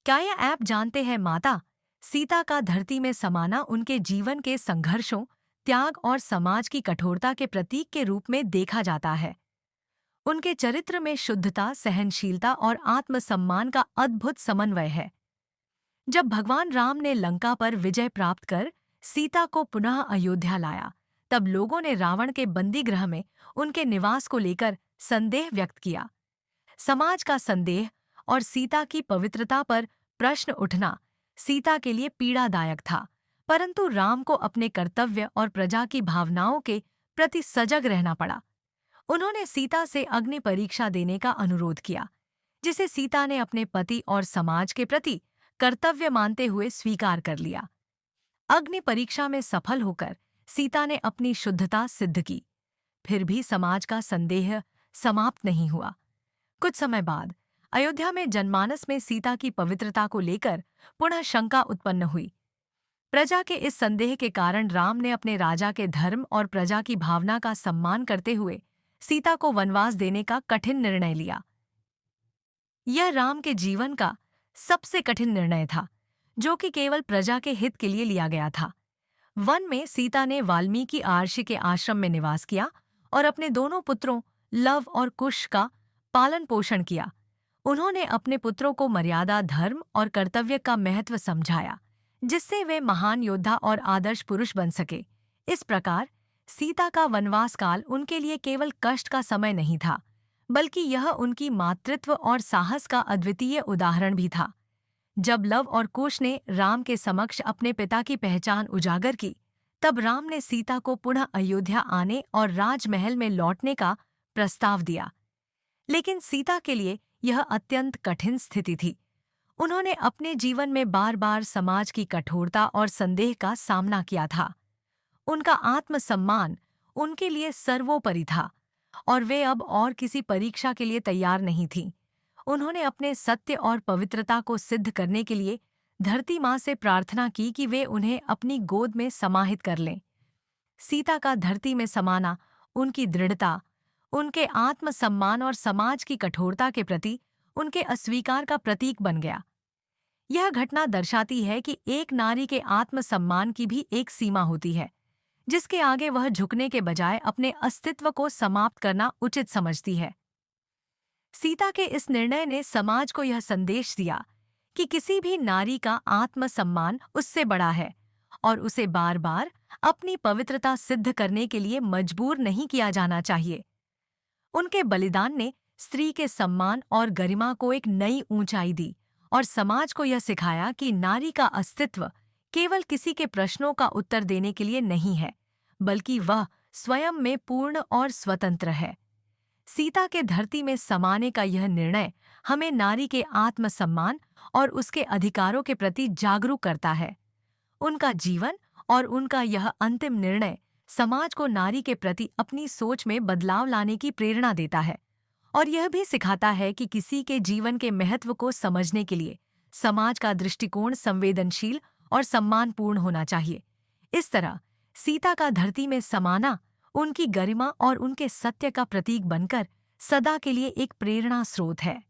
क्या यह ऐप जानते हैं माता सीता का धरती में समाना उनके जीवन के संघर्षों, त्याग और समाज की कठोरता के प्रतीक के रूप में देखा जाता है। उनके चरित्र में शुद्धता, सहनशीलता और आत्मसम्मान का अद्भुत समन्वय है। जब भगवान राम ने लंका पर विजय प्राप्त कर सीता को पुनः अयोध्या लाया, तब लोगों ने रावण के बंदीगृह में उनके निवास को लेकर संदेह व्यक्त किया। समाज का संदेह और सीता की पवित्रता पर प्रश्न उठना सीता के लिए पीड़ादायक था, परंतु राम को अपने कर्तव्य और प्रजा की भावनाओं के प्रति सजग रहना पड़ा। उन्होंने सीता से अग्नि परीक्षा देने का अनुरोध किया, जिसे सीता ने अपने पति और समाज के प्रति कर्तव्य मानते हुए स्वीकार कर लिया। अग्नि परीक्षा में सफल होकर सीता ने अपनी शुद्धता सिद्ध की। फिर भी समाज का संदेह समाप्त नहीं हुआ। कुछ समय बाद अयोध्या में जनमानस में सीता की पवित्रता को लेकर पुनः शंका उत्पन्न हुई। प्रजा के इस संदेह के कारण राम ने अपने राजा के धर्म और प्रजा की भावना का सम्मान करते हुए सीता को वनवास देने का कठिन निर्णय लिया। यह राम के जीवन का सबसे कठिन निर्णय था, जो कि केवल प्रजा के हित के लिए लिया गया था। वन में सीता ने वाल्मीकि महर्षि के आश्रम में निवास किया और अपने दोनों पुत्रों लव और कुश का पालन पोषण किया। उन्होंने अपने पुत्रों को मर्यादा, धर्म और कर्तव्य का महत्व समझाया, जिससे वे महान योद्धा और आदर्श पुरुष बन सके। इस प्रकार सीता का वनवास काल उनके लिए केवल कष्ट का समय नहीं था, बल्कि यह उनकी मातृत्व और साहस का अद्वितीय उदाहरण भी था। जब लव और कुश ने राम के समक्ष अपने पिता की पहचान उजागर की, तब राम ने सीता को पुनः अयोध्या आने और राजमहल में लौटने का प्रस्ताव दिया। लेकिन सीता के लिए यह अत्यंत कठिन स्थिति थी। उन्होंने अपने जीवन में बार बार समाज की कठोरता और संदेह का सामना किया था। उनका आत्मसम्मान उनके लिए सर्वोपरि था और वे अब और किसी परीक्षा के लिए तैयार नहीं थीं। उन्होंने अपने सत्य और पवित्रता को सिद्ध करने के लिए धरती माँ से प्रार्थना की कि वे उन्हें अपनी गोद में समाहित कर लें। सीता का धरती में समाना उनकी दृढ़ता, उनके आत्मसम्मान और समाज की कठोरता के प्रति उनके अस्वीकार का प्रतीक बन गया। यह घटना दर्शाती है कि एक नारी के आत्मसम्मान की भी एक सीमा होती है, जिसके आगे वह झुकने के बजाय अपने अस्तित्व को समाप्त करना उचित समझती है। सीता के इस निर्णय ने समाज को यह संदेश दिया कि किसी भी नारी का आत्मसम्मान उससे बड़ा है और उसे बार बार अपनी पवित्रता सिद्ध करने के लिए मजबूर नहीं किया जाना चाहिए। उनके बलिदान ने स्त्री के सम्मान और गरिमा को एक नई ऊंचाई दी और समाज को यह सिखाया कि नारी का अस्तित्व केवल किसी के प्रश्नों का उत्तर देने के लिए नहीं है, बल्कि वह स्वयं में पूर्ण और स्वतंत्र है। सीता के धरती में समाने का यह निर्णय हमें नारी के आत्मसम्मान और उसके अधिकारों के प्रति जागरूक करता है। उनका जीवन और उनका यह अंतिम निर्णय समाज को नारी के प्रति अपनी सोच में बदलाव लाने की प्रेरणा देता है और यह भी सिखाता है कि किसी के जीवन के महत्व को समझने के लिए समाज का दृष्टिकोण संवेदनशील और सम्मानपूर्ण होना चाहिए। इस तरह सीता का धरती में समाना उनकी गरिमा और उनके सत्य का प्रतीक बनकर सदा के लिए एक प्रेरणा स्रोत है।